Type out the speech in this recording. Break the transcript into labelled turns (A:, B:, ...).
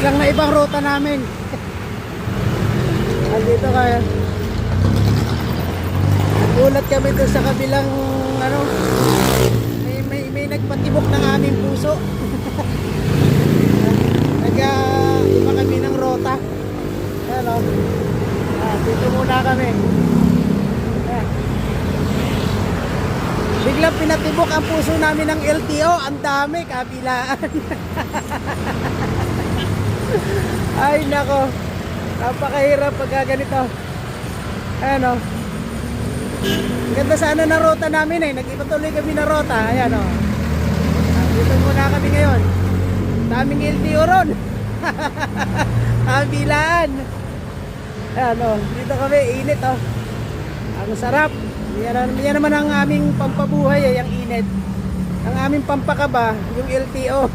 A: biglang na ibang ruta namin. Andito kaya. Nagulat kami doon sa kabilang ano, may nagpatibok ng aming puso. Iba kami ng rota. Ano? Dito muna kami. Biglang pinatibok ang puso namin ng LTO. Ang dami, kabilaan. Ay nako, napakahirap pagka ganito. Ano, ganda sana na rota namin eh. Nag-iba tuloy kami na rota. Ayan o. Dito muna kami ngayon. Daming LTO ron. Kabilaan. Ayan o, dito kami, init o. Ang sarap. Yan naman ang aming pampabuhay eh, yung init. Ang aming pampakaba, yung LTO.